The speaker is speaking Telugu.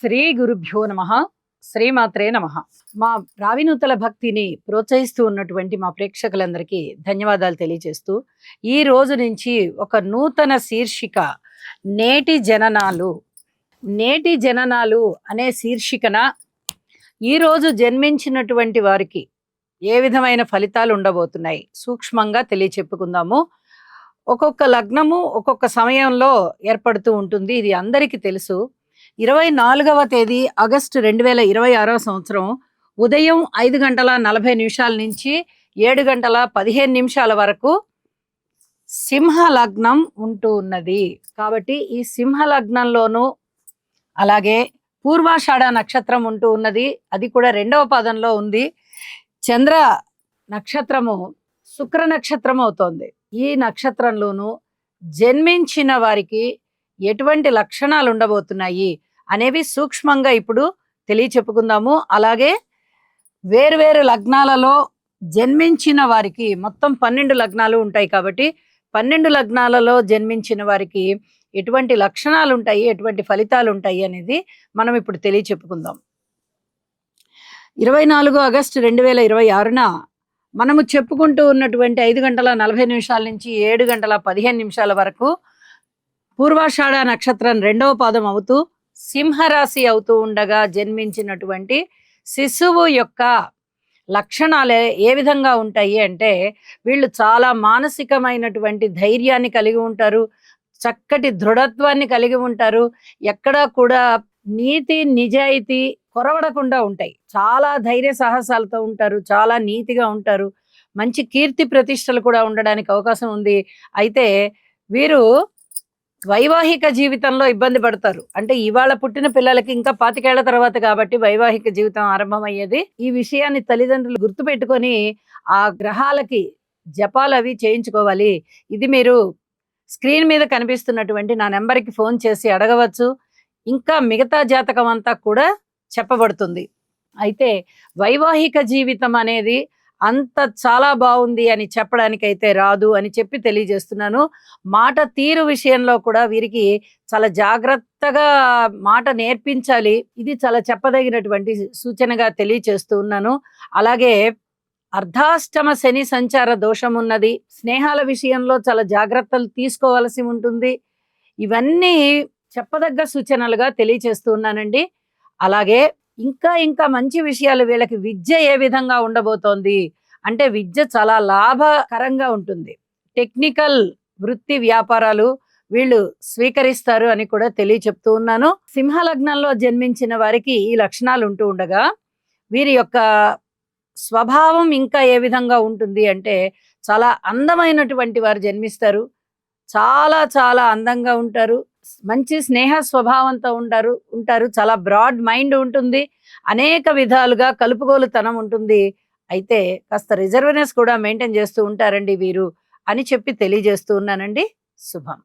శ్రీ గురుభ్యో నమ. శ్రీమాత్రే నమ. మా రావినూతల భక్తిని ప్రోత్సహిస్తూ ఉన్నటువంటి మా ప్రేక్షకులందరికీ ధన్యవాదాలు తెలియజేస్తూ, ఈ రోజు నుంచి ఒక నూతన శీర్షిక నేటి జననాలు. నేటి జననాలు అనే శీర్షికన ఈరోజు జన్మించినటువంటి వారికి ఏ విధమైన ఫలితాలు ఉండబోతున్నాయి సూక్ష్మంగా తెలియచెప్పుకుందాము. ఒక్కొక్క లగ్నము ఒక్కొక్క సమయంలో ఏర్పడుతూ ఉంటుంది, ఇది అందరికీ తెలుసు. 24వ తేదీ ఆగస్టు 2026వ సంవత్సరం ఉదయం 5:40 నుంచి 7:15 వరకు సింహ లగ్నం ఉంటూ ఉన్నది. కాబట్టి ఈ సింహ లగ్నంలోనూ అలాగే పూర్వాషాఢ నక్షత్రం ఉంటూ ఉన్నది, అది కూడా 2వ పాదంలో ఉంది. చంద్ర నక్షత్రము శుక్ర నక్షత్రం అవుతోంది. ఈ నక్షత్రంలోనూ జన్మించిన వారికి ఎటువంటి లక్షణాలు ఉండబోతున్నాయి అనేవి సూక్ష్మంగా ఇప్పుడు తెలియచెప్పుకుందాము. అలాగే వేరువేరు లగ్నాలలో జన్మించిన వారికి మొత్తం 12 లగ్నాలు ఉంటాయి కాబట్టి 12 లగ్నాలలో జన్మించిన వారికి ఎటువంటి లక్షణాలు ఉంటాయి, ఎటువంటి ఫలితాలు ఉంటాయి అనేది మనం ఇప్పుడు తెలియచెప్పుకుందాం. 24 ఆగస్టు 2026న మనము చెప్పుకుంటూ ఉన్నటువంటి 5:40 నుంచి 7:15 వరకు పూర్వాషాఢ నక్షత్రం 2వ పాదం అవుతూ సింహరాశి అవుతూ ఉండగా జన్మించినటువంటి శిశువు యొక్క లక్షణాలు ఏ విధంగా ఉంటాయి అంటే, వీళ్ళు చాలా మానసికమైనటువంటి ధైర్యాన్ని కలిగి ఉంటారు, చక్కటి దృఢత్వాన్ని కలిగి ఉంటారు, ఎక్కడా కూడా నీతి నిజాయితీ కొరవడకుండా ఉంటాయి, చాలా ధైర్య సాహసాలతో ఉంటారు, చాలా నీతిగా ఉంటారు, మంచి కీర్తి ప్రతిష్టలు కూడా ఉండడానికి అవకాశం ఉంది. అయితే వీరు వైవాహిక జీవితంలో ఇబ్బంది పడతారు. అంటే ఇవాళ పుట్టిన పిల్లలకి ఇంకా 25 ఏళ్ల తర్వాత కాబట్టి వైవాహిక జీవితం ఆరంభమయ్యేది. ఈ విషయాన్ని తల్లిదండ్రులు గుర్తుపెట్టుకొని ఆ గ్రహాలకి జపాలు అవి చేయించుకోవాలి. ఇది మీరు స్క్రీన్ మీద కనిపిస్తున్నటువంటి నా నెంబర్కి ఫోన్ చేసి అడగవచ్చు. ఇంకా మిగతా జాతకం అంతా కూడా చెప్పబడుతుంది. అయితే వైవాహిక జీవితం అనేది అంత చాలా బాగుంది అని చెప్పడానికైతే రాదు అని చెప్పి తెలియజేస్తున్నాను. మాట తీరు విషయంలో కూడా వీరికి చాలా జాగ్రత్తగా మాట నేర్పించాలి. ఇది చాలా చెప్పదగినటువంటి సూచనగా తెలియచేస్తూ ఉన్నాను. అలాగే అర్ధాష్టమ శని సంచార దోషం ఉన్నది. స్నేహాల విషయంలో చాలా జాగ్రత్తలు తీసుకోవాల్సి ఉంటుంది. ఇవన్నీ చెప్పదగ్గ సూచనలుగా తెలియచేస్తూ ఉన్నానండి. అలాగే ఇంకా మంచి విషయాలు, వీళ్ళకి విద్య ఏ విధంగా ఉండబోతోంది అంటే, విద్య చాలా లాభకరంగా ఉంటుంది. టెక్నికల్ వృత్తి వ్యాపారాలు వీళ్ళు స్వీకరిస్తారు అని కూడా తెలియచెప్తూ ఉన్నాను. సింహ లగ్నంలో జన్మించిన వారికి ఈ లక్షణాలు ఉంటూ ఉండగా వీరి యొక్క స్వభావం ఇంకా ఏ విధంగా ఉంటుంది అంటే, చాలా అందమైనటువంటి వారు జన్మిస్తారు, చాలా చాలా అందంగా ఉంటారు, మంచి స్నేహ స్వభావంతో ఉంటారు, చాలా బ్రాడ్ మైండ్ ఉంటుంది, అనేక విధాలుగా కలుపుగోలుతనం ఉంటుంది. అయితే కాస్త రిజర్వ్నెస్ కూడా మెయింటైన్ చేస్తూ ఉంటారండి వీరు అని చెప్పి తెలియజేస్తూ ఉన్నానండి. శుభం.